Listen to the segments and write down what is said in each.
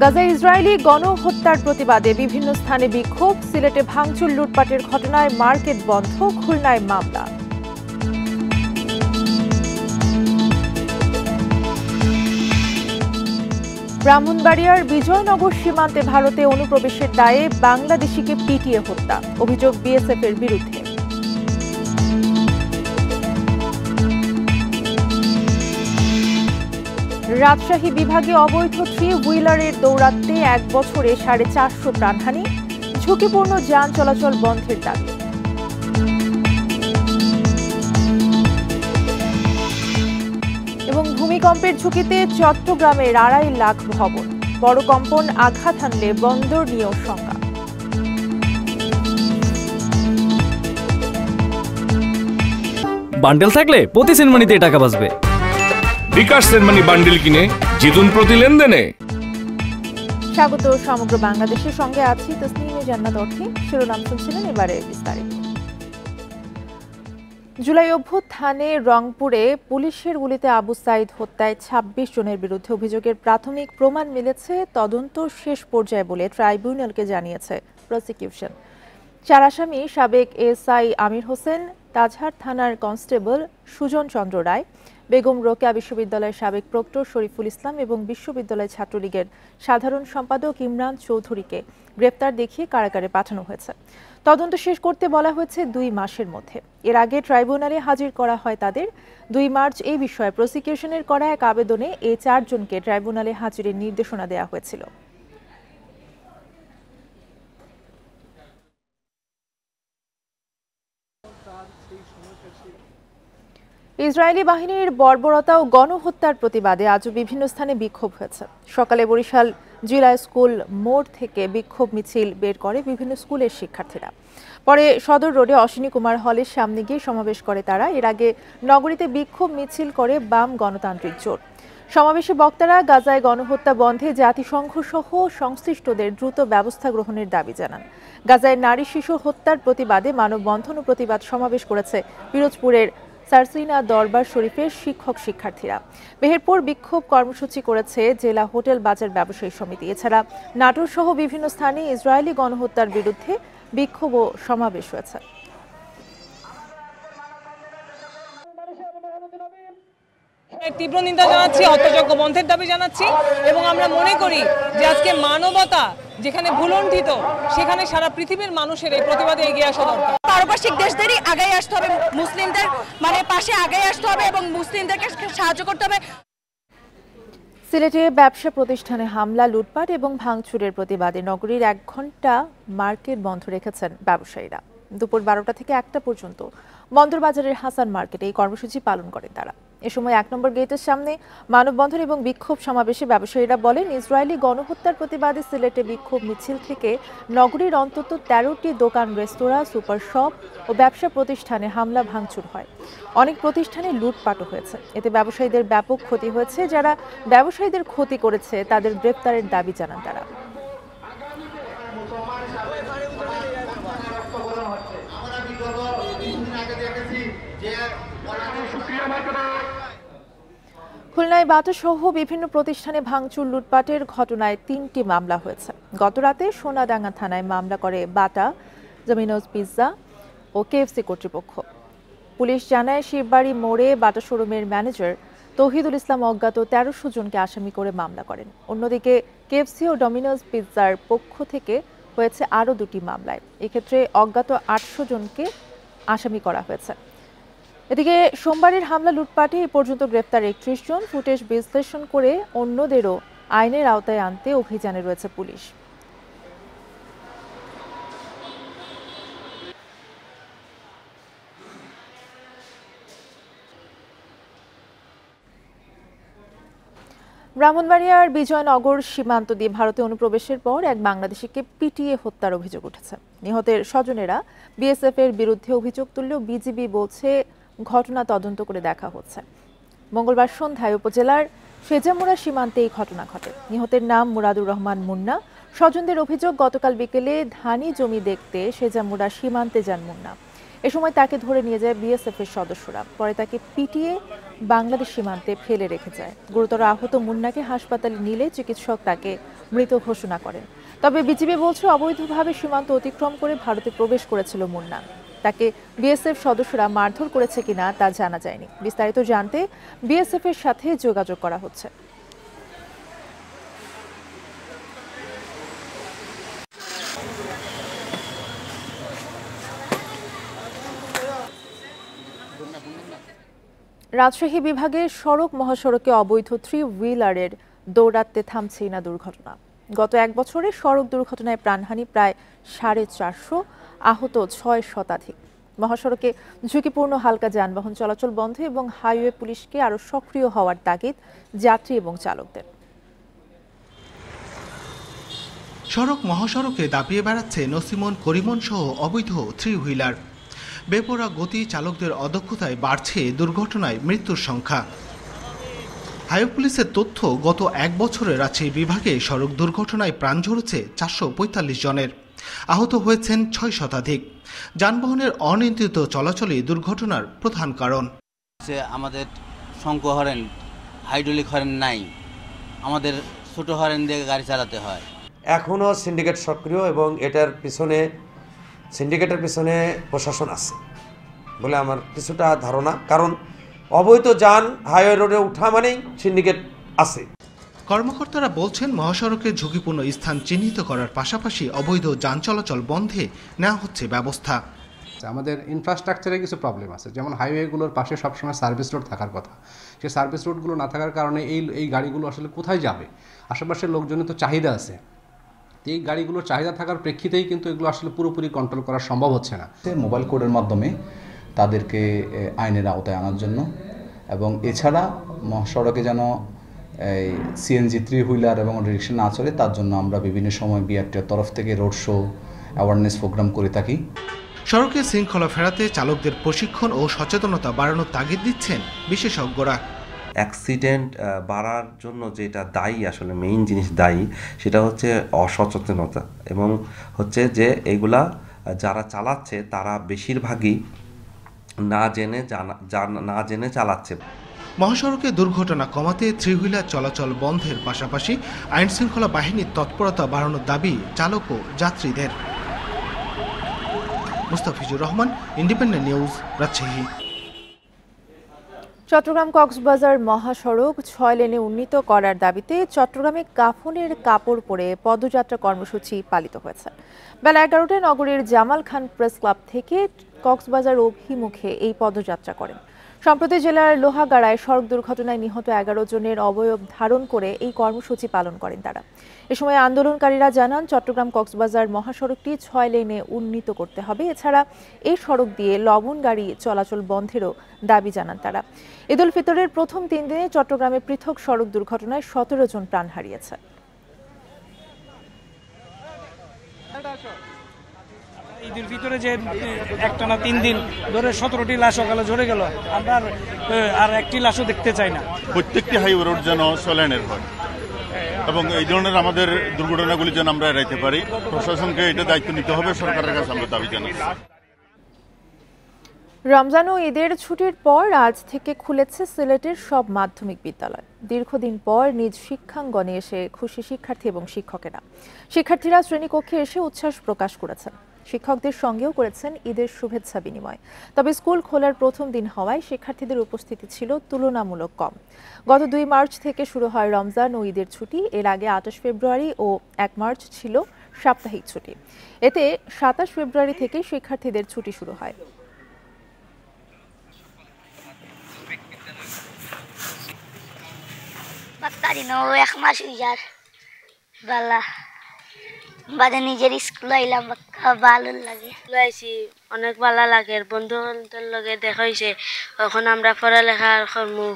গাজায় ইসরায়েলি গণহত্যার প্রতিবাদে বিভিন্ন স্থানে বিক্ষোভ, সিলেটে ভাঙচুর লুটপাটের ঘটনায় মার্কেট বন্ধ, খুলনায় মামলা। ব্রাহ্মণবাড়িয়ার বিজয়নগর সীমান্তে ভারতে অনুপ্রবেশের দায়ে বাংলাদেশিকে পিটিয়ে হত্যা, অভিযোগ বিএসএফ এর বিরুদ্ধে। রাজশাহী বিভাগে অবৈধ থ্রি হুইলারের দৌরাত্ম্যে 1 বছরে 450 প্রাণহানি, ঝুঁকিপূর্ণ যান চলাচল বন্ধের দাবি। এবং ভূমিকম্পের ঝুঁকিতে চট্টগ্রামের 2.5 লাখ ভবন, বড় কম্পন আঘাত হানলে বন্দর নিয়েও শঙ্কা। বান্ডেল থাকলে প্রতি সেনমানিতে টাকা বাঁচবে। বিকাশ সেনমানি বান্ডেল কিনে জিতুন প্রতি লেনদেনে। স্বাগত সমগ্র বাংলাদেশের সঙ্গে আছি তসনিমে জান্নাত অর্থী। শিরোনাম শুনছিলেন, এবারে বিস্তারিত। জুলাই অভ্যুত্থানে রংপুরে পুলিশের গুলিতে আবু সাইদ হত্যায় 26 জনের বিরুদ্ধে অভিযোগের প্রাথমিক প্রমাণ মিলেছে, তদন্ত শেষ পর্যায়ে বলে ট্রাইব্যুনালকে জানিয়েছে প্রসিকিউশন। 4 আসামি সাবেক এসআই আমির হোসেন, তাজহাট থানার কনস্টেবল সুজন চন্দ্র রায়, বেগম রোকেয়া বিশ্ববিদ্যালয়ের সাবেক প্রক্টর শরীফুল ইসলাম এবং বিশ্ববিদ্যালয় ছাত্রলীগের সাধারণ সম্পাদক ইমরান চৌধুরীকে গ্রেপ্তার দেখিয়ে কারাগারে পাঠানো হয়েছে। তদন্ত শেষ করতে বলা হয়েছে 2 মাসের মধ্যে। এর আগে ট্রাইব্যুনালে হাজির করা হয় তাদের। 2 মার্চ এই বিষয়ে প্রসিকিউশনের করা এক আবেদনে এই 4 জনকে ট্রাইব্যুনালে হাজিরের নির্দেশনা দেওয়া হয়েছিল। ইসরায়েলি বাহিনীর বর্বরতা ও গণহত্যার প্রতিবাদে আজও বিভিন্ন স্থানে বিক্ষোভ হয়েছে। সকালে বরিশাল জিলা স্কুল মোড় থেকে বিক্ষোভ মিছিল বের করে বিভিন্ন স্কুলের শিক্ষার্থীরা। পরে সদর রোডে অশ্বিনী কুমার হলের সামনে গিয়ে সমাবেশ করে তারা। এর আগে নগরীতে বিক্ষোভ মিছিল করে বাম গণতান্ত্রিক জোট। সমাবেশে বক্তারা গাজায় গণহত্যা বন্ধে জাতিসংঘ সহ সংশ্লিষ্টদের দ্রুত ব্যবস্থা গ্রহণের দাবি জানান। গাজায় নারী শিশু হত্যার প্রতিবাদে মানববন্ধন ও প্রতিবাদ সমাবেশ করেছে পিরোজপুরের সারসিনা দরবার শরীফের শিক্ষক শিক্ষার্থীরা। মেহেরপুর বিক্ষোভ কর্মসূচি করেছে জেলা হোটেল বাজার ব্যবসায়ী সমিতি। এছাড়া নাটোর সহ বিভিন্ন স্থানে ইসরায়েলি গণহত্যার বিরুদ্ধে বিক্ষোভ ও সমাবেশ হয়েছে। তীব্র নিন্দা জানাচ্ছি, হত্যাযজ্ঞ বন্ধের দাবি জানাচ্ছি এবং আমরা মনে করি যে আজকে মানবতা যেখানে ভুলণ্ঠিত সেখানে সারা পৃথিবীর মানুষের এই প্রতিবাদে এগিয়ে আসা দরকার। পারপার্শ্বিক দেশদেরই আগে আসতে হবে, মুসলিমদের পাশে আগে আসতে হবে এবং মুসলিমদেরকে সাহায্য করতে হবে। সিলেটে ব্যবসা প্রতিষ্ঠানে হামলা, লুটপাট এবং ভাঙচুরের প্রতিবাদে নগরীর 1 ঘণ্টা মার্কেট বন্ধ রেখেছেন ব্যবসায়ীরা। দুপুর 12টা থেকে 1টা পর্যন্ত বন্দরবাজারের হাসান মার্কেটে এই কর্মসূচি পালন করেন তারা। এ সময় 1 নম্বর গেটের সামনে মানববন্ধন এবং বিক্ষোভ সমাবেশে ব্যবসায়ীরা বলেন, ইসরায়েলি গণহত্যার প্রতিবাদে সিলেটে বিক্ষোভ মিছিল থেকে নগরীর অন্তত 13টি দোকান, রেস্তোরাঁ, সুপার শপ ও ব্যবসা প্রতিষ্ঠানে হামলা ভাঙচুর হয়। অনেক প্রতিষ্ঠানে লুটপাটও হয়েছে। এতে ব্যবসায়ীদের ব্যাপক ক্ষতি হয়েছে। যারা ব্যবসায়ীদের ক্ষতি করেছে তাদের গ্রেপ্তারের দাবি জানান তারা। খুলনায় বাটা সহ বিভিন্ন প্রতিষ্ঠানে ভাঙচুর, লুটপাটের ঘটনায় 3টি মামলা হয়েছে। গতরাতে সোনাডাঙ্গা থানায় মামলা করে বাটা, ডমিনোজ পিৎজা ও কেএফসি কর্তৃপক্ষ। পুলিশ জানায়, শিববাড়ি মোড়ে বাটা শোরুমের ম্যানেজার তৌহিদুল ইসলাম অজ্ঞাত 1300 জনকে আসামি করে মামলা করেন। অন্যদিকে কেএফসি ও ডমিনোজ পিৎজার পক্ষ থেকে হয়েছে আরও 2টি মামলায়। এক্ষেত্রে অজ্ঞাত 800 জনকে আসামি করা হয়েছে। এদিকে সোমবারের হামলা, লুটপাটে এ পর্যন্ত গ্রেপ্তার 31 জন। ফুটেজ বিশ্লেষণ করে অন্যদেরও আইনের আওতায় আনতে অভিযানে রয়েছে পুলিশ। ব্রাহ্মণবাড়িয়ার বিজয়নগর সীমান্ত দিয়ে ভারতে অনুপ্রবেশের পর এক বাংলাদেশিকে পিটিয়ে হত্যার অভিযোগ উঠেছে। নিহতের স্বজনেরা বিএসএফ এর বিরুদ্ধে অভিযোগ তুললেও বিজিবি বলছে ঘটনা তদন্ত করে দেখা হচ্ছে। মঙ্গলবার সন্ধ্যায় উপজেলার সেজামুড়া সীমান্তে এই ঘটনা ঘটে। নিহতের নাম মুরাদুর রহমান মুন্না। স্বজনদের অভিযোগ, গতকাল বিকেলে ধানি জমি দেখতে সেজামুড়া সীমান্তে যান মুন্না। এ সময় তাকে ধরে নিয়ে যায় বিএসএফ এর সদস্যরা। পরে তাকে পিটিয়ে বাংলাদেশ সীমান্তে ফেলে রেখে যায়। গুরুতর আহত মুন্নাকে হাসপাতালে নিলে চিকিৎসক তাকে মৃত ঘোষণা করেন। তবে বিজিবি বলছে অবৈধভাবে সীমান্ত অতিক্রম করে ভারতে প্রবেশ করেছিল মুন্নান। তাকে বিএসএফ সদস্যরা মারধর করেছে কিনা তা জানা যায়নি। বিস্তারিত জানতে বিএসএফ এর সাথে যোগাযোগ করা হচ্ছে। রাজশাহী বিভাগের সড়ক মহাসড়কে অবৈধ 3 হুইলারের দৌড়াতে থামছেই না দুর্ঘটনা। গত এক বছরে সড়ক দুর্ঘটনায় প্রাণহানি প্রায় 450, আহত 6 শতাধিক। মহাসড়কে ঝুঁকিপূর্ণ হালকা যানবাহন চলাচল বন্ধ এবং হাইওয়ে পুলিশকে আরও সক্রিয় হওয়ার তাগিদ যাত্রী এবং চালকদের। সড়ক মহাসড়কে দাপিয়ে বেড়াচ্ছে নসিমন, করিমন সহ অবৈধ 3 হুইলার। বেপরোয়া গতি, চালকদের অদক্ষতায় বাড়ছে দুর্ঘটনায় মৃত্যুর সংখ্যা। হাইওয়ে পুলিশের তথ্য, গত এক বছরে রাজশাহী বিভাগে সড়ক দুর্ঘটনায় প্রাণ ঝরেছে 445 জনের, আহত হয়েছেন 6 শতাধিক। যানবাহনের অনিয়ন্ত্রিত চলাচলই দুর্ঘটনার প্রধান কারণ। আমাদের শঙ্কু হরেন, হাইড্রোলিক হরেন নাই, আমাদের ছোট হরেন দিয়ে গাড়ি চালাতে হয়। এখনও সিন্ডিকেট সক্রিয় এবং এটার পিছনে সিন্ডিকেটের পিছনে প্রশাসন আছে বলে আমার কিছুটা ধারণা, কারণ অবৈধ যান হাইওয়ে রোডে উঠা মানেই সিন্ডিকেট আছে। কর্মকর্তারা বলছেন মহাসড়কের ঝুঁকিপূর্ণ স্থান চিহ্নিত করার পাশাপাশি অবৈধ যান চলাচল বন্ধে নেওয়া হচ্ছে ব্যবস্থা। আমাদের ইনফ্রাস্ট্রাকচারে কিছু প্রবলেম আছে, যেমন হাইওয়েগুলোর পাশে সবসময় সার্ভিস রোড থাকার কথা। সেই সার্ভিস রোডগুলো না থাকার কারণে এই গাড়িগুলো আসলে কোথায় যাবে? আশেপাশের লোকজনের তো চাহিদা আছে, এই গাড়িগুলোর চাহিদা থাকার প্রেক্ষিতেই কিন্তু এগুলো আসলে পুরোপুরি কন্ট্রোল করা সম্ভব হচ্ছে না। মোবাইল কোডের মাধ্যমে তাদেরকে আইনের আওতায় আনার জন্য, এবং এছাড়া মহাসড়কে যেন এই সিএনজি 3 হুইলার এবং রিক্সা না চলে তার জন্য আমরা বিভিন্ন সময় বিআরটির তরফ থেকে রোড শো, অ্যাওয়ারনেস প্রোগ্রাম করে থাকি। সড়কে শৃঙ্খলা ফেরাতে চালকদের প্রশিক্ষণ ও সচেতনতা বাড়ানোর তাগিদ দিচ্ছেন বিশেষজ্ঞরা। অ্যাক্সিডেন্ট বাড়ার জন্য যেটা দায়ী, আসলে মেইন জিনিস দায়ী, সেটা হচ্ছে অসচেতনতা, এবং হচ্ছে যে এগুলা যারা চালাচ্ছে তারা বেশিরভাগই না জেনে চালাচ্ছে। মহাসড়কে দুর্ঘটনা কমাতে 3 হুইলার চলাচল বন্ধের পাশাপাশি আইনশৃঙ্খলা বাহিনীর তৎপরতা বাড়ানোর দাবি চালক ও যাত্রীদের। Mustafizur Rahman, Independent News, Rajshahi. চট্টগ্রাম কক্সবাজার মহাসড়ক 6 লেনে উন্নীত করার দাবিতে চট্টগ্রামে কাফনের কাপড় পরে পদযাত্রা কর্মসূচি পালিত হয়েছে। বেলা 11টায় নগরীর জামাল খান প্রেস ক্লাব থেকে কক্সবাজার অভিমুখে এই পদযাত্রা করেন। সম্প্রতি জেলার লোহাগাড়ায় সড়ক দুর্ঘটনায় নিহত 11 জনের অবয়ব ধারণ করে এই কর্মসূচি পালন করেন তারা। এ সময় আন্দোলনকারীরা জানান, চট্টগ্রাম কক্সবাজার মহাসড়কটি 6 লেনে উন্নীত করতে হবে। এছাড়া এই সড়ক দিয়ে লবণ গাড়ি চলাচল বন্ধেরও দাবি জানান তারা। ঈদ উল ফিতরের প্রথম 3 দিনে চট্টগ্রামে পৃথক সড়ক দুর্ঘটনায় 17 জন প্রাণ হারিয়েছে। ঈদের ভিতরে যে একটানা 3 দিন ধরে 17টি লাশ সকালে ঝরে গেল, আমরা আর একটি লাশও দেখতে চাই না। প্রত্যেকটি হাইওয়ে রোড যেন 6 লেনের হয় এবং এই ধরনের আমাদের দুর্ঘটনাগুলি যেন আমরা এড়াইতে পারি। প্রশাসনকে এটা দায়িত্ব নিতে হবে, সরকারের কাছে আমরা দাবি জানাই। রমজান ও ঈদের ছুটির পর আজ থেকে খুলেছে সিলেটের সব মাধ্যমিক বিদ্যালয়। দীর্ঘদিন পর নিজ শিক্ষাঙ্গনে এসে খুশি শিক্ষার্থী এবং শিক্ষকেরা। শিক্ষার্থীরা শ্রেণীকক্ষে এসে উচ্ছ্বাস প্রকাশ করেছেন। শিক্ষকদের সঙ্গেও করেছেন ঈদের শুভেচ্ছা বিনিময়। তবে স্কুল খোলার প্রথম দিন হওয়ায় শিক্ষার্থীদের উপস্থিতি ছিল তুলনামূলক কম। গত 2 মার্চ থেকে শুরু হয় রমজান ও ঈদের ছুটি। এর আগে 28 ফেব্রুয়ারি ও 1 মার্চ ছিল সাপ্তাহিক ছুটি। এতে 27 ফেব্রুয়ারি থেকে শিক্ষার্থীদের ছুটি শুরু হয়। নিজের স্কুল আইলাম, ভালো লাগে, অনেক ভালো লাগে। বন্ধু বান্ধবের লগে দেখা হয়েছে, এখন আমরা পড়ালেখা করবো।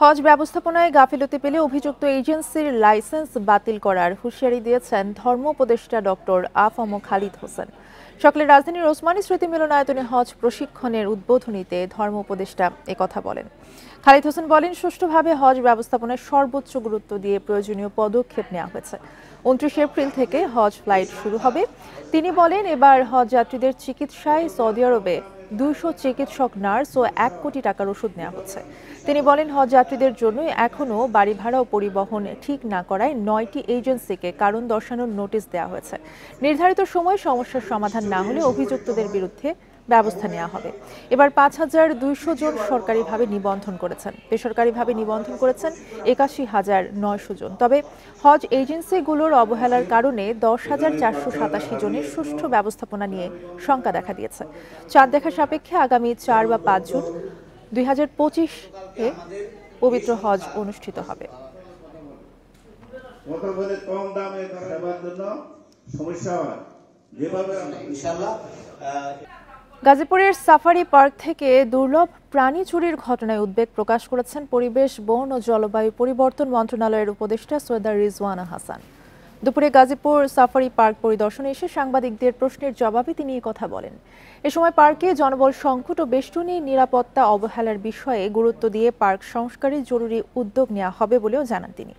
হজ ব্যবস্থাপনায় গাফিলতি পেলে অভিযুক্ত এজেন্সির লাইসেন্স বাতিল করার হুঁশিয়ারি দিয়েছেন ধর্ম উপদেষ্টা ডক্টর আফম খালিদ হোসেন। সকালে রাজধানীর ওসমানী স্মৃতি মিলনায়তনে হজ প্রশিক্ষণের উদ্বোধনীতে ধর্ম উপদেষ্টা একথা বলেন। খালিদ হোসেন বলেন, সুষ্ঠুভাবে হজ ব্যবস্থাপনায় সর্বোচ্চ গুরুত্ব দিয়ে প্রয়োজনীয় পদক্ষেপ নেওয়া হয়েছে। 29 এপ্রিল থেকে হজ ফ্লাইট শুরু হবে। তিনি বলেন, এবার হজ যাত্রীদের চিকিৎসায় সৌদি আরবে 200 চিকিৎসক, নার্স ও 1 কোটি টাকার ওষুধ নেওয়া হচ্ছে। তিনি বলেন, হজ যাত্রীদের জন্য এখনও বাড়ি ভাড়া ও পরিবহন ঠিক না করায় 9টি এজেন্সিকে কারণ দর্শানোর নোটিশ দেওয়া হয়েছে। নির্ধারিত সময়ে সমস্যার সমাধান না হলে অভিযুক্তদের বিরুদ্ধে ব্যবস্থা নেওয়া হবে। এবার 5200 জন সরকারিভাবে নিবন্ধন করেছেন, বেসরকারিভাবে নিবন্ধন করেছেন 81,900 জন। তবে হজ এজেন্সিগুলোর অবহেলার কারণে 10,487 জনের সুষ্ঠু ব্যবস্থাপনা নিয়ে শঙ্কা দেখা দিয়েছে। চাঁদ দেখা সাপেক্ষে আগামী 4 বা 5 জুন 2025-এ পবিত্র হজ অনুষ্ঠিত হবে। গাজীপুরের সাফারি পার্ক থেকে দুর্লভ প্রাণী চুরির ঘটনায় উদ্বেগ প্রকাশ করেছেন পরিবেশ, বন ও জলবায়ু পরিবর্তন মন্ত্রণালয়ের উপদেষ্টা সৈয়দা রিজওয়ানা হাসান। দুপুরে গাজীপুর সাফারি পার্ক পরিদর্শনে এসে সাংবাদিকদের প্রশ্নের জবাবে তিনি এই কথা বলেন। এ সময় পার্কে জনবল সংকট ও বেষ্টনী নিরাপত্তা অবহেলার বিষয়ে গুরুত্ব দিয়ে পার্ক সংস্কারে জরুরি উদ্যোগ নেওয়া হবে বলেও জানান তিনি।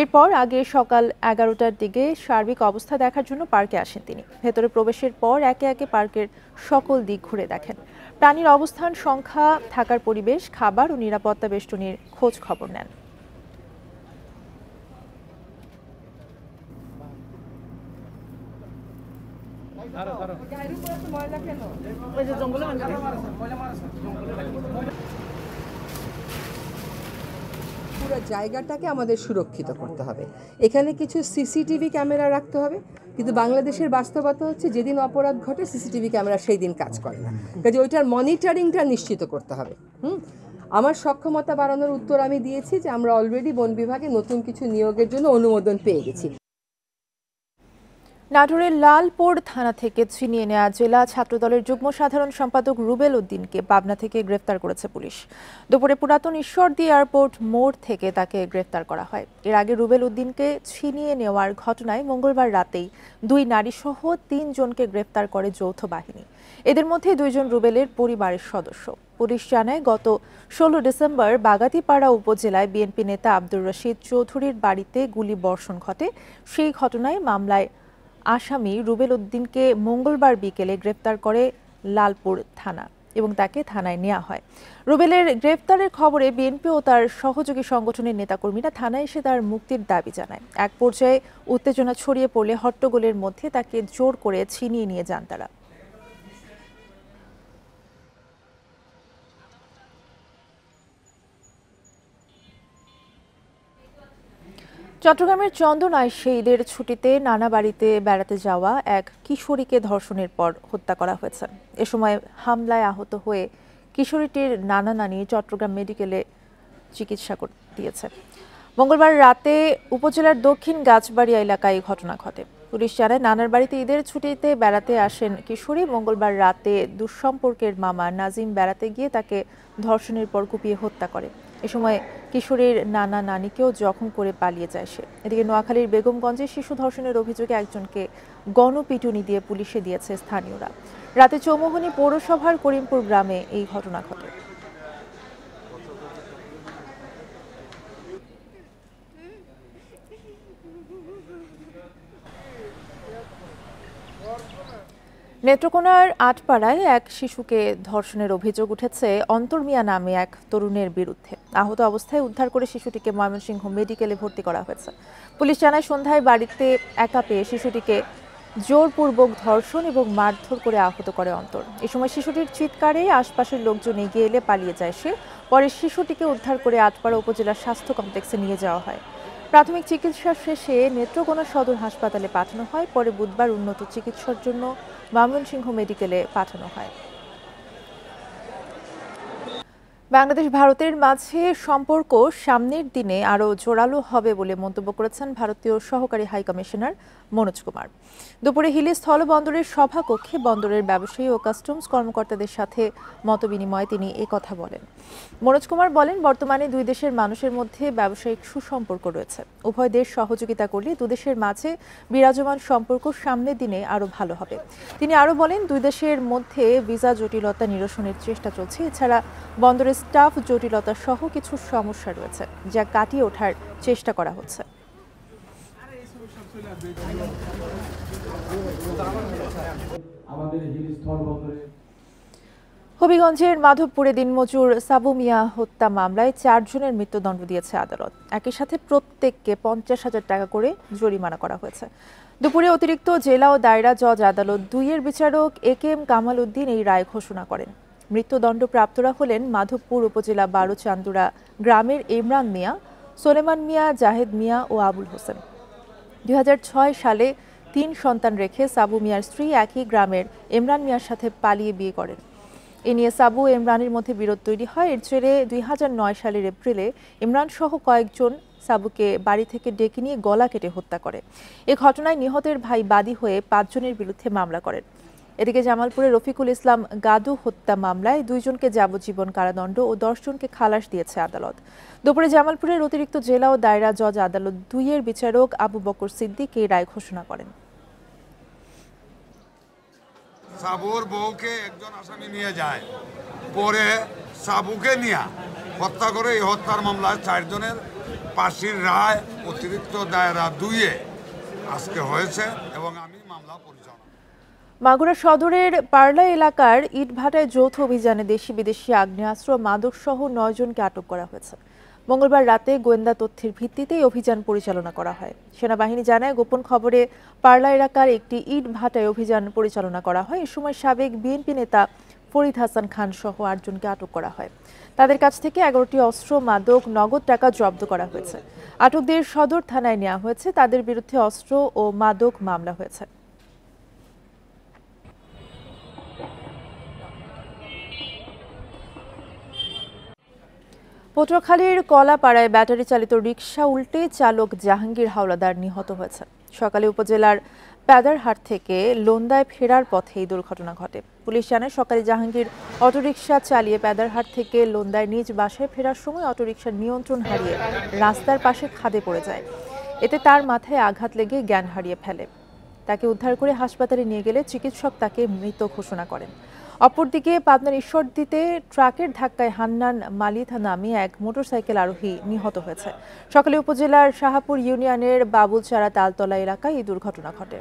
এরপর আগে সকাল 11টার দিকে সার্বিক অবস্থা দেখার জন্য পার্কে আসেন তিনি। ভেতরে প্রবেশের পর একে একে পার্কের সকল দিক ঘুরে দেখেন। প্রাণীর অবস্থান, সংখ্যা, থাকার পরিবেশ, খাবার ও নিরাপত্তা বেষ্টনীর খোঁজ খবর নেন। পুরো জায়গাটাকে আমাদের সুরক্ষিত করতে হবে। এখানে কিছু সিসিটিভি ক্যামেরা রাখতে হবে, কিন্তু বাংলাদেশের বাস্তবতা হচ্ছে যেদিন অপরাধ ঘটে সিসিটিভি ক্যামেরা সেই দিন কাজ করে না। কাজে ওইটার মনিটরিংটা নিশ্চিত করতে হবে। আমার সক্ষমতা বাড়ানোর উত্তর আমি দিয়েছি যে আমরা অলরেডি বন বিভাগে নতুন কিছু নিয়োগের জন্য অনুমোদন পেয়ে গেছি। নাটোরের লালপুর থানা থেকে ছিনিয়ে নেওয়া জেলা ছাত্রদলের যুগ্ম সাধারণ সম্পাদক রুবেল উদ্দিনকে পাবনা থেকে গ্রেফতার করেছে পুলিশ। দুপুরে পুরাতন ঈশ্বরদী এয়ারপোর্ট মোড় থেকে তাকে গ্রেফতার করা হয়। এর আগে রুবেল উদ্দিনকে ছিনিয়ে নেওয়ার ঘটনায় মঙ্গলবার রাতেই 2 নারীসহ 3 জনকে গ্রেফতার করে যৌথ বাহিনী। এদের মধ্যে 2 জন রুবেলের পরিবারের সদস্য। পুলিশ জানায়, গত 16 ডিসেম্বর বাগাতিপাড়া উপজেলায় বিএনপি নেতা আব্দুর রশিদ চৌধুরীর বাড়িতে গুলি বর্ষণ ঘটে। সেই ঘটনায় মামলায় আসামি রুবেল উদ্দিনকে মঙ্গলবার বিকেলে গ্রেফতার করে লালপুর থানা এবং তাকে থানায় নেওয়া হয়। রুবেলের গ্রেফতারের খবরে বিএনপি ও তার সহযোগী সংগঠনের নেতাকর্মীরা থানায় এসে তার মুক্তির দাবি জানায়। এক পর্যায়ে উত্তেজনা ছড়িয়ে পড়লে হট্টগোলের মধ্যে তাকে জোর করে ছিনিয়ে নিয়ে যান তারা। চট্টগ্রামের চন্দনায় ঈদের ছুটিতে নানা বাড়িতে বেড়াতে যাওয়া এক কিশোরীকে ধর্ষণের পর হত্যা করা হয়েছে। এ সময় হামলায় আহত হয়ে কিশোরীটির নানা নানি চট্টগ্রাম মেডিকেলে চিকিৎসা দিয়েছে। মঙ্গলবার রাতে উপজেলার দক্ষিণ গাছবাড়িয়া এলাকায় এই ঘটনা ঘটে। পুলিশ জানায়, নানার বাড়িতে ঈদের ছুটিতে বেড়াতে আসেন কিশোরী। মঙ্গলবার রাতে দুঃসম্পর্কের মামা নাজিম বেড়াতে গিয়ে তাকে ধর্ষণের পর কুপিয়ে হত্যা করে। এ সময় কিশোরীর নানা নানিকেও জখম করে পালিয়ে যায় সে। এদিকে নোয়াখালীর বেগমগঞ্জে শিশু ধর্ষণের অভিযোগে একজনকে গণপিটুনি দিয়ে পুলিশে দিয়েছে স্থানীয়রা। রাতে চৌমুহনী পৌরসভার করিমপুর গ্রামে এই ঘটনা ঘটে। নেত্রকোনার আটপাড়ায় এক শিশুকে ধর্ষণের অভিযোগ উঠেছে অন্তর মিয়া নামে এক তরুণের বিরুদ্ধে। আহত অবস্থায় উদ্ধার করে শিশুটিকে ময়মনসিংহ মেডিকেলে ভর্তি করা হয়েছে। পুলিশ জানায়, সন্ধ্যায় বাড়িতে একা পেয়ে শিশুটিকে জোরপূর্বক ধর্ষণ এবং মারধর করে আহত করে অন্তর। এ সময় শিশুটির চিৎকারে আশপাশের লোকজন এগিয়ে এলে পালিয়ে যায় সে। পরে শিশুটিকে উদ্ধার করে আটপাড়া উপজেলা স্বাস্থ্য কমপ্লেক্সে নিয়ে যাওয়া হয়। প্রাথমিক চিকিৎসা শেষে নেত্রকোনা সদর হাসপাতালে পাঠানো হয়। পরে বুধবার উন্নত চিকিৎসার জন্য ময়মনসিংহ মেডিকেলে পাঠানো হয়। বাংলাদেশ ভারতের মাঝে সম্পর্ক সামনের দিনে আরও জোরালো হবে বলে মন্তব্য করেছেন ভারতীয় সহকারী হাই কমিশনার মনোজ কুমার। দুপুরে হিলি স্থলবন্দরের সভাকক্ষে বন্দরের ব্যবসায়ী ও কাস্টমস কর্মকর্তাদের সাথে মতবিনিময়ে তিনি কথা বলেন। মনোজ কুমার বলেন, বর্তমানে 2 দেশের মানুষের মধ্যে ব্যবসায়িক সুসম্পর্ক রয়েছে। উভয় দেশ সহযোগিতা করলে 2 দেশের মাঝে বিরাজমান সম্পর্ক সামনের দিনে আরও ভালো হবে। তিনি আরও বলেন, 2 দেশের মধ্যে ভিসা জটিলতা নিরসনের চেষ্টা চলছে। এছাড়া বন্দরের স্টাফ জটিলতা সহ কিছু সমস্যা রয়েছে, যা কাটিয়ে ওঠার চেষ্টা করা হচ্ছে। হবিগঞ্জের মাধবপুরে দিনমজুর সাবু মিয়া হত্যা মামলায় 4 জনের মৃত্যুদণ্ড দিয়েছে আদালত। একই সাথে প্রত্যেককে 50,000 টাকা করে জরিমানা করা হয়েছে। দুপুরে অতিরিক্ত জেলা ও দায়রা জজ আদালত 2-এর বিচারক AK কামাল উদ্দিন এই রায় ঘোষণা করেন। মৃত্যুদণ্ডপ্রাপ্তরা হলেন মাধবপুর উপজেলা 12 চান্দুরা গ্রামের ইমরান মিয়া, সোলেমান মিয়া, জাহেদ মিয়া ও আবুল হোসেন। 2006 সালে 3 সন্তান রেখে সাবু মিয়ার স্ত্রী একই গ্রামের ইমরান মিয়ার সাথে পালিয়ে বিয়ে করেন। এ নিয়ে সাবু ও ইমরানের মধ্যে বিরোধ তৈরি হয়। এর জেরে 2009 সালের এপ্রিলে ইমরান সহ কয়েকজন সাবুকে বাড়ি থেকে ডেকে নিয়ে গলা কেটে হত্যা করে। এ ঘটনায় নিহতের ভাই বাদী হয়ে 5 জনের বিরুদ্ধে মামলা করেন। এদিকে জামালপুরে রফিকুল ইসলাম গাদু হত্যা মামলায় 2 জনকে যাবজ্জীবন কারাদণ্ড ও 10 জনকে খালাস দিয়েছে আদালত। দুপুরে জামালপুরের অতিরিক্ত জেলা ও দায়রা জজ আদালত 2-এর বিচারক আবু বকর সিদ্দিক এই রায় ঘোষণা করেন। সাবুর বউকে একজন আসামি নিয়ে যায়, পরে সাবুকে নিয়ে হত্যা করে। এই হত্যার মামলায় 4 জনের ফাঁসির রায় অতিরিক্ত দায়রা 2-এ আজকে হয়েছে এবং আমি মামলা পরিচালনা। মাগুরা সদরের পারলা এলাকার ইটভাটায় যৌথ অভিযানে দেশি বিদেশি আগ্নেয়াস্ত্র মাদক সহ 9 জনকে আটক করা হয়েছে। মঙ্গলবার রাতে গোয়েন্দা তথ্যের ভিত্তিতে অভিযান পরিচালনা করা হয়। সেনাবাহিনী জানায়, গোপন খবরে পারলা এলাকার একটি ইট ভাটায় অভিযান পরিচালনা করা হয়। এ সময় সাবেক বিএনপি নেতা ফরিদ হাসান খান সহ 8 জনকে আটক করা হয়। তাদের কাছ থেকে 11টি অস্ত্র, মাদক, নগদ টাকা জব্দ করা হয়েছে। আটকদের সদর থানায় নেওয়া হয়েছে। তাদের বিরুদ্ধে অস্ত্র ও মাদক মামলা হয়েছে। পটুয়াখালীর কলাপাড়ায় ব্যাটারি চালিত রিকশা উল্টে চালক জাহাঙ্গীর হাওলাদার নিহত হয়েছে। সকালে উপজেলার প্যাদারহাট থেকে লোন্দায় ফেরার পথে এই দুর্ঘটনা ঘটে। পুলিশ জানায়, সকালে জাহাঙ্গীর অটোরিকশা চালিয়ে প্যাদারহাট থেকে লোন্দায় নিজ বাসায় ফেরার সময় অটোরিকশার নিয়ন্ত্রণ হারিয়ে রাস্তার পাশে খাদে পড়ে যায়। এতে তার মাথায় আঘাত লেগে জ্ঞান হারিয়ে ফেলে। তাকে উদ্ধার করে হাসপাতালে নিয়ে গেলে চিকিৎসক তাকে মৃত ঘোষণা করেন। অপরদিকে পাবনার ঈশ্বরদীতে ট্রাকের ধাক্কায় হান্নান মালিথা নামে এক মোটরসাইকেল আরোহী নিহত হয়েছে। সকালে উপজেলার শাহাপুর ইউনিয়নের বাবুলচারা তালতলা এলাকায় এই দুর্ঘটনা ঘটে।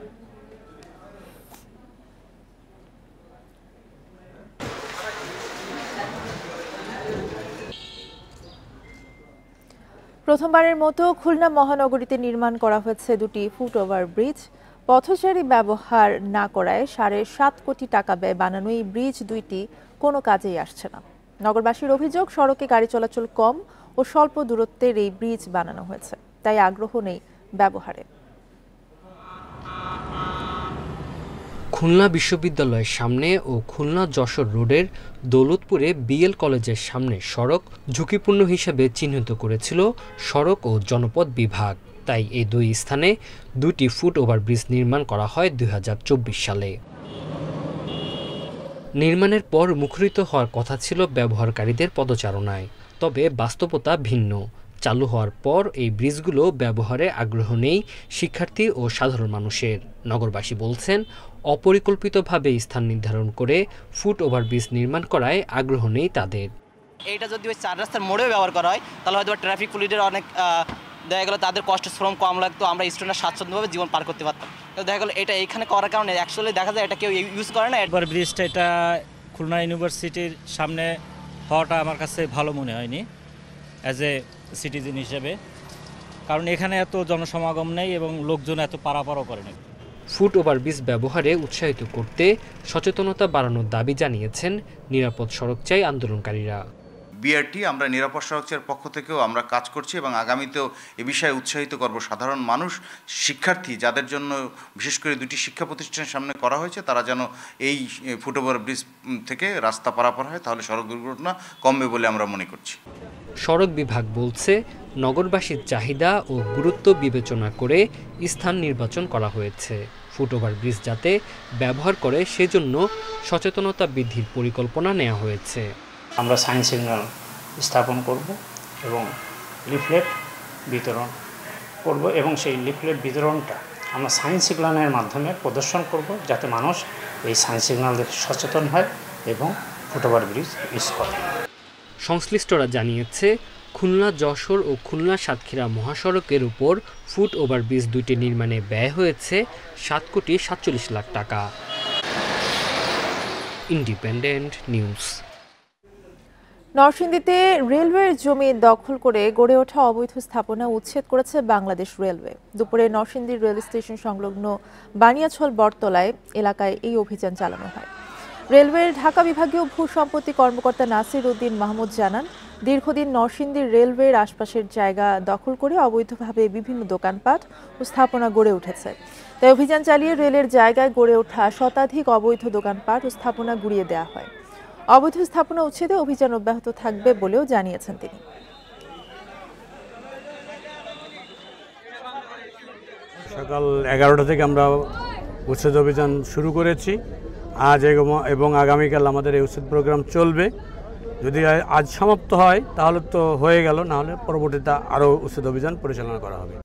প্রথমবারের মতো খুলনা মহানগরীতে নির্মাণ করা হয়েছে 2টি ফুটওভার ব্রিজ। পথচারী ব্যবহার না করায় 7.5 কোটি টাকা ব্যয় বানানো এই ব্রিজ 2টি কোনো কাজেই আসছে না। নগরবাসীর অভিযোগ, সড়কে গাড়ি চলাচল কম ও স্বল্প দূরত্বের এই ব্রিজ বানানো হয়েছে, তাই আগ্রহ নেই ব্যবহারে। খুলনা বিশ্ববিদ্যালয়ের সামনে ও খুলনা যশোর রোডের দৌলতপুরে BL কলেজের সামনে সড়ক ঝুঁকিপূর্ণ হিসেবে চিহ্নিত করেছিল সড়ক ও জনপথ বিভাগ। তাই এই 2 স্থানে 2টি ফুট ওভারব্রিজ নির্মাণ করা হয় 2024 সালে। নির্মাণের পর মুখরিত হওয়ার কথা ছিল ব্যবহারকারীদের পদচারণায়, তবে বাস্তবতা ভিন্ন। চালু হওয়ার পর এই ব্রিজগুলো ব্যবহারে আগ্রহ নেই শিক্ষার্থী ও সাধারণ মানুষের। নগরবাসী বলছেন, অপরিকল্পিতভাবে স্থান নির্ধারণ করে ফুট ওভারব্রিজ নির্মাণ করায় আগ্রহ নেই তাদের। এইটা যদি ওই 4 রাস্তার মোড়েও ব্যবহার করা হয়, তাহলে হয়তো ট্রাফিক পুলিশের অনেক দেখা গেলো তাদের কষ্ট শ্রম কম লাগতো, আমরা স্টুডেন্টরা স্বাচ্ছন্দ্যভাবে জীবন পার করতে পারতাম। তো দেখা গেলো এটা এইখানে করার কারণে অ্যাকচুয়ালি দেখা যায় এটা কেউ ইউজ করে না। একবার ব্রিজটা এটা খুলনা ইউনিভার্সিটির সামনে হওয়াটা আমার কাছে ভালো মনে হয়নি অ্যাজ এ সিটিজেন হিসেবে, কারণ এখানে এত জনসমাগম নেই এবং লোকজন এত পারাপারও করে না। ফুট ওভারব্রিজ ব্যবহারে উৎসাহিত করতে সচেতনতা বাড়ানোর দাবি জানিয়েছেন নিরাপদ সড়ক চাই আন্দোলনকারীরা। বিআরটি আমরা নিরাপদ সড়কের পক্ষ থেকেও আমরা কাজ করছি এবং আগামীতেও এ বিষয়ে উৎসাহিত করব। সাধারণ মানুষ, শিক্ষার্থী, যাদের জন্য বিশেষ করে 2টি শিক্ষা প্রতিষ্ঠানের সামনে করা হয়েছে, তারা যেন এই ফুটওভার ব্রিজ থেকে রাস্তা পারাপার হয়, তাহলে সড়ক দুর্ঘটনা কমবে বলে আমরা মনে করছি। সড়ক বিভাগ বলছে, নগরবাসীর চাহিদা ও গুরুত্ব বিবেচনা করে স্থান নির্বাচন করা হয়েছে। ফুটওভার ব্রিজ যাতে ব্যবহার করে সেজন্য সচেতনতা বৃদ্ধির পরিকল্পনা নেওয়া হয়েছে। আমরা সাইন সিগন্যাল স্থাপন করব এবং লিফলেট বিতরণ করব এবং সেই লিফলেট বিতরণটা আমরা সাইন সিগন্যালের মাধ্যমে প্রদর্শন করব, যাতে মানুষ এই সাইন সিগন্যাল দেখে সচেতন হয় এবং ফুটওভার ব্রিজ ইউজ করে। সংশ্লিষ্টরা জানিয়েছে, খুলনা যশোর ও খুলনা সাতক্ষীরা মহাসড়কের উপর ফুট ওভারব্রিজ 2টি নির্মাণে ব্যয় হয়েছে 7.47 কোটি টাকা। Independent News. নরসিংদীতে রেলওয়ের জমি দখল করে গড়ে ওঠা অবৈধ স্থাপনা উচ্ছেদ করেছে বাংলাদেশ রেলওয়ে। দুপুরে নরসিংদী রেল স্টেশন সংলগ্ন বানিয়াছল বটতলায় এলাকায় এই অভিযান চালানো হয়। রেলওয়ের ঢাকা বিভাগীয় ভূসম্পত্তি কর্মকর্তা নাসির উদ্দিন মাহমুদ জানান, দীর্ঘদিন নরসিংদী রেলওয়ের আশপাশের জায়গা দখল করে অবৈধভাবে বিভিন্ন দোকানপাট ও স্থাপনা গড়ে উঠেছে। তাই অভিযান চালিয়ে রেলের জায়গায় গড়ে ওঠা শতাধিক অবৈধ দোকানপাট ও স্থাপনা গুড়িয়ে দেওয়া হয়। অবৈধ স্থাপনা উচ্ছেদে অভিযান অব্যাহত থাকবে বলেও জানিয়েছেন তিনি। সকাল 11টা থেকে আমরা উচ্ছেদ অভিযান শুরু করেছি। আজ এবং আগামীকাল আমাদের এই উচ্ছেদ প্রোগ্রাম চলবে। যদি আজ সমাপ্ত হয় তাহলে তো হয়ে গেল, না হলে পরবর্তীতে আরও উচ্ছেদ অভিযান পরিচালনা করা হবে।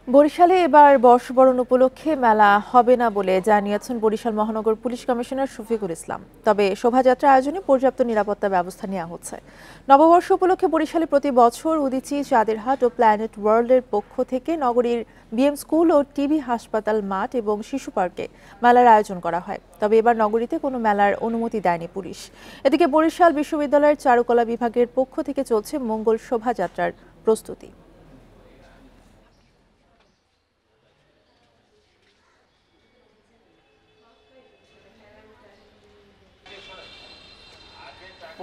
বরিশালে এবার বর্ষবরণ উপলক্ষে মেলা হবে না বলে জানিয়েছেন বরিশাল মহানগর পুলিশ কমিশনার শফিকুল ইসলাম। তবে শোভাযাত্রা আয়োজনে পর্যাপ্ত নিরাপত্তা ব্যবস্থা নেওয়া হচ্ছে। নববর্ষ উপলক্ষে বরিশালে প্রতি বছর উদীচী, চাঁদেরহাট ও প্ল্যানেট ওয়ার্ল্ডের পক্ষ থেকে নগরীর বিএম স্কুল ও টিবি হাসপাতাল মাঠ এবং শিশু পার্কে মেলার আয়োজন করা হয়। তবে এবার নগরীতে কোনো মেলার অনুমতি দেয়নি পুলিশ। এদিকে বরিশাল বিশ্ববিদ্যালয়ের চারুকলা বিভাগের পক্ষ থেকে চলছে মঙ্গল শোভাযাত্রার প্রস্তুতি।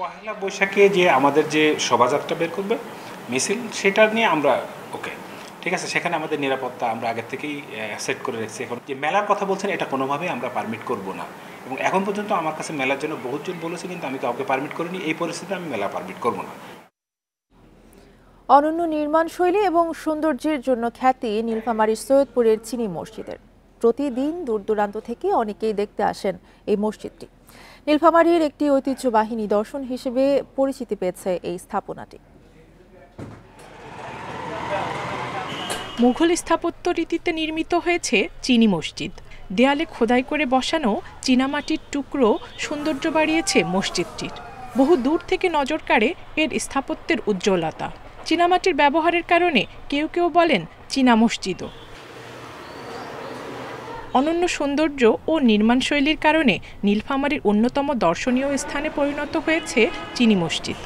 পহেলা বৈশাখে যে আমাদের যে শোভাযাত্রা বের করবে মিছিল, সেটা নিয়ে আমরা ওকে, ঠিক আছে, সেখানে আমাদের নিরাপত্তা আমরা আগের থেকেই সেট করে রেখেছি। এখন যে মেলার কথা বলছেন, এটা কোনোভাবেই আমরা পারমিট করব না। এবং এখন পর্যন্ত আমার কাছে মেলার জন্য বহুতজন বলেছে, কিন্তু আমি কাউকে পারমিট করিনি। এই পরিস্থিতিতে আমি মেলা পারমিট করব না। অনন্য নির্মাণ শৈলী এবং সৌন্দর্যের জন্য খ্যাতি নীলফামারীর সৈয়দপুরের চিনি মসজিদের। প্রতিদিন দূর দূরান্ত থেকে অনেকেই দেখতে আসেন এই মসজিদটি। নীলফামারীর একটি ঐতিহ্যবাহী নিদর্শন হিসেবে পরিচিতি পেয়েছে এই স্থাপনাটি। মুঘল স্থাপত্য রীতিতে নির্মিত হয়েছে চিনি মসজিদ। দেয়ালে খোদাই করে বসানো চীনামাটির টুকরো সৌন্দর্য বাড়িয়েছে মসজিদটির। বহু দূর থেকে নজর কাড়ে এর স্থাপত্যের উজ্জ্বলতা। চীনামাটির ব্যবহারের কারণে কেউ কেউ বলেন চীনা মসজিদও। অনন্য সৌন্দর্য ও নির্মাণশৈলীর কারণে নীলফামারীর অন্যতম দর্শনীয় স্থানে পরিণত হয়েছে চিনি মসজিদ।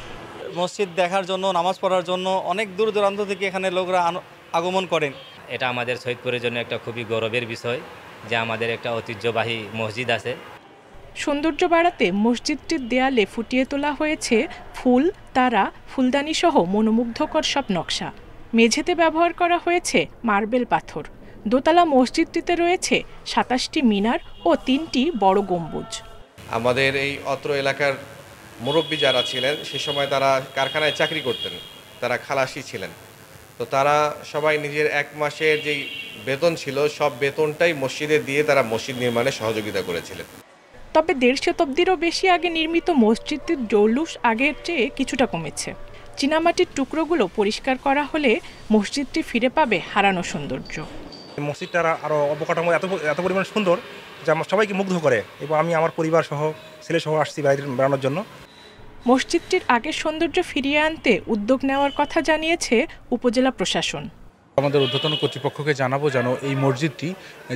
মসজিদ দেখার জন্য, নামাজ পড়ার জন্য অনেক দূর দূরান্ত থেকে এখানে লোকরা আগমন করেন। এটা আমাদের সৈয়দপুরের জন্য একটা খুবই গৌরবের বিষয় যে আমাদের একটা ঐতিহ্যবাহী মসজিদ আছে। সৌন্দর্য বাড়াতে মসজিদটির দেয়ালে ফুটিয়ে তোলা হয়েছে ফুল, তারা, ফুলদানি সহ মনোমুগ্ধকর সব নকশা। মেঝেতে ব্যবহার করা হয়েছে মার্বেল পাথর। দোতলা মসজিদটিতে রয়েছে 27টি মিনার ও 3টি বড় গম্বুজ। আমাদের এই অত্র এলাকার মুরব্বী যারা ছিলেন, সে সময় তারা কারখানায় চাকরি করতেন, তারা খালাসি ছিলেন। তো তারা সবাই নিজের 1 মাসের যেই বেতন ছিল, সব বেতনটাই মসজিদে দিয়ে তারা মসজিদ নির্মাণে সহযোগিতা করেছিলেন। তবে 1.5 শতাব্দীরও বেশি আগে নির্মিত মসজিদটির জৌলুস আগের চেয়ে কিছুটা কমেছে। চীনামাটির টুকরোগুলো পরিষ্কার করা হলে মসজিদটি ফিরে পাবে হারানো সৌন্দর্য। মসজিদটার আরও অবকাঠামো এত পরিমাণ সুন্দর যে আমার সবাইকে মুগ্ধ করে, এবং আমি আমার পরিবার সহ, ছেলে সহ আসছি বেড়ানোর জন্য। মসজিদটির আগের সৌন্দর্য ফিরিয়ে আনতে উদ্যোগ নেওয়ার কথা জানিয়েছে উপজেলা প্রশাসন। আমাদের ঊর্ধ্বতন কর্তৃপক্ষকে জানাবো যেন এই মসজিদটি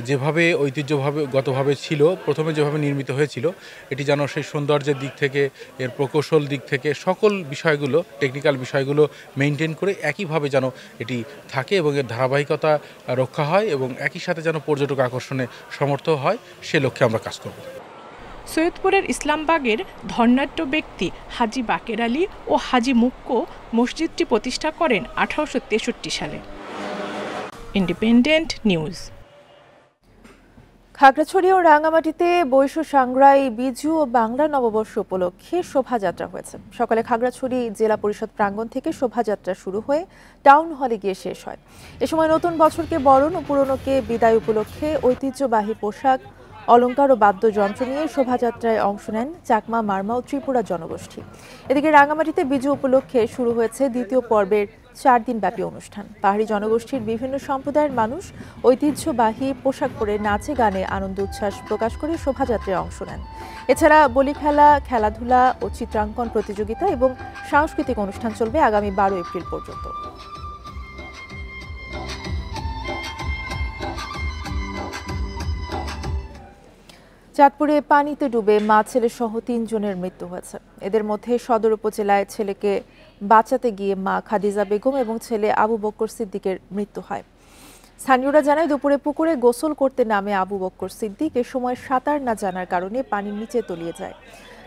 যেভাবে ঐতিহ্যগতভাবে ছিল, প্রথমে যেভাবে নির্মিত হয়েছিল, এটি যেন সেই সৌন্দর্যের দিক থেকে, এর প্রকৌশল দিক থেকে সকল বিষয়গুলো, টেকনিক্যাল বিষয়গুলো মেনটেন করে একইভাবে যেন এটি থাকে এবং এর ধারাবাহিকতা রক্ষা হয় এবং একই সাথে যেন পর্যটক আকর্ষণে সমর্থ হয়, সে লক্ষ্যে আমরা কাজ করব। সৈয়দপুরের ইসলামবাগের ধর্নাঢ্য ব্যক্তি হাজি বাকের আলী ও হাজি মুক্কো মসজিদটি প্রতিষ্ঠা করেন 1863 সালে। Independent news. খাগড়াছড়ি ও রাঙামাটিতে বৈশ্য সাংগ্রাই, বিজু ও বাংলা নববর্ষ উপলক্ষে শোভাযাত্রা হয়েছে। সকালে খাগড়াছড়ি জেলা পরিষদ প্রাঙ্গণ থেকে শোভাযাত্রা শুরু হয়ে টাউন হলে গিয়ে শেষ হয়। এ সময় নতুন বছরকে বরণ ও পুরনোকে বিদায় উপলক্ষে ঐতিহ্যবাহী পোশাক, অলংকার ও বাদ্যযন্ত্র নিয়ে শোভাযাত্রায় অংশ নেন চাকমা, মারমা ও ত্রিপুরা জনগোষ্ঠী। এদিকে রাঙামাটিতে বিজু উপলক্ষে শুরু হয়েছে দ্বিতীয় পর্বের 4 দিনব্যাপী অনুষ্ঠান। পাহাড়ি জনগোষ্ঠীর বিভিন্ন সম্প্রদায়ের মানুষ ঐতিহ্যবাহী পোশাক পরে নাচে গানে আনন্দ উচ্ছ্বাস প্রকাশ করে শোভাযাত্রায় অংশ নেন। এছাড়া বলি খেলা, খেলাধুলা ও চিত্রাঙ্কন প্রতিযোগিতা এবং সাংস্কৃতিক অনুষ্ঠান চলবে আগামী 12 এপ্রিল পর্যন্ত। চাঁদপুরে পানিতে ডুবে মা ছেলে সহ ৩ জনের মৃত্যু হয়েছে। এদের মধ্যে সদর উপজেলায় ছেলেকে বাঁচাতে গিয়ে মা খাদিজা বেগম এবং ছেলে আবু বক্কর সিদ্দিকের মৃত্যু হয়। স্থানীয়রা জানায় দুপুরে পুকুরে গোসল করতে নামে আবু বক্কর সিদ্দিক এ সময় সাঁতার না জানার কারণে পানির নিচে তলিয়ে যায়।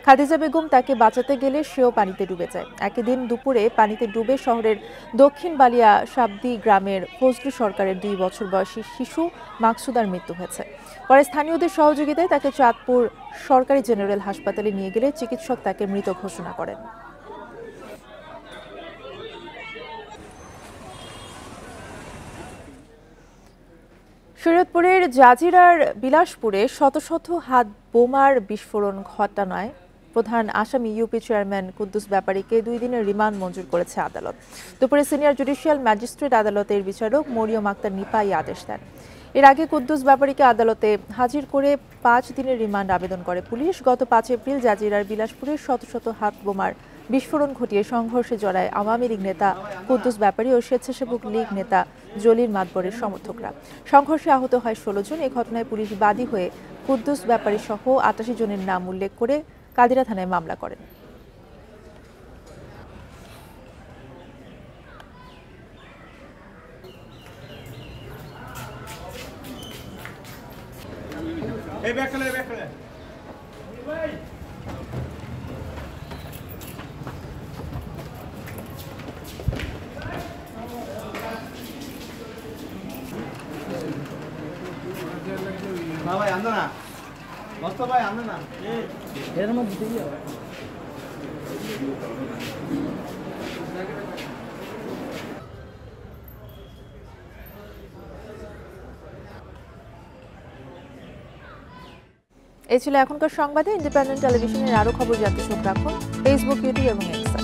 খাদিজা বেগম তাকে বাঁচাতে গেলে সেও পানিতে ডুবে যায়। একই দিন দুপুরে পানিতে ডুবে শহরের দক্ষিণ বালিয়া সাবদি গ্রামের ফজলু সরকারের 2 বছর বয়সী শিশু মাকসুদার মৃত্যু হয়েছে। পরে স্থানীয়দের সহযোগিতায় তাকে চাঁদপুর সরকারি জেনারেল হাসপাতালে নিয়ে গেলে চিকিৎসক তাকে মৃত ঘোষণা করেন। শরীয়তপুরের জাজিরার বিলাসপুরে শত শত হাত বোমার বিস্ফোরণ ঘটানোয় প্রধান আসামি ইউপি চেয়ারম্যান কুদ্দুস ব্যাপারীকে 2 দিনের রিমান্ড মঞ্জুর করেছে আদালত। দুপুরে সিনিয়র জুডিশিয়াল ম্যাজিস্ট্রেট আদালতের বিচারক মরিয়ম আক্তার নিপা এই আদেশ দেন। এর আগে কুদ্দুস ব্যাপারীকে আদালতে হাজির করে 5 দিনের রিমান্ড আবেদন করে পুলিশ। গত 5 এপ্রিল জাজিরার বিলাসপুরে শত শত হাত বোমার বিস্ফোরণ ঘটিয়ে সংঘর্ষে জড়ায় আওয়ামী লীগ নেতা কুদ্দুস ব্যাপারী ও স্বেচ্ছাসেবক লীগ নেতা জলিল মাতবরের সমর্থকরা। সংঘর্ষে আহত হয় 16 জন। এই ঘটনায় পুলিশ বাদী হয়ে কুদ্দুস ব্যাপারী সহ 88 জনের নাম উল্লেখ করে কাদিরা থানায় মামলা করেন। ভাই আন্দা না মস্ত ভাই আন্দা না এর মধ্যে দিয়ে এই ছিল এখনকার সংবাদে। ইন্ডিপেন্ডেন্ট টেলিভিশনের আরো খবর জানতে চোখ রাখুন ফেসবুক, ইউটিউব এবং এক্স।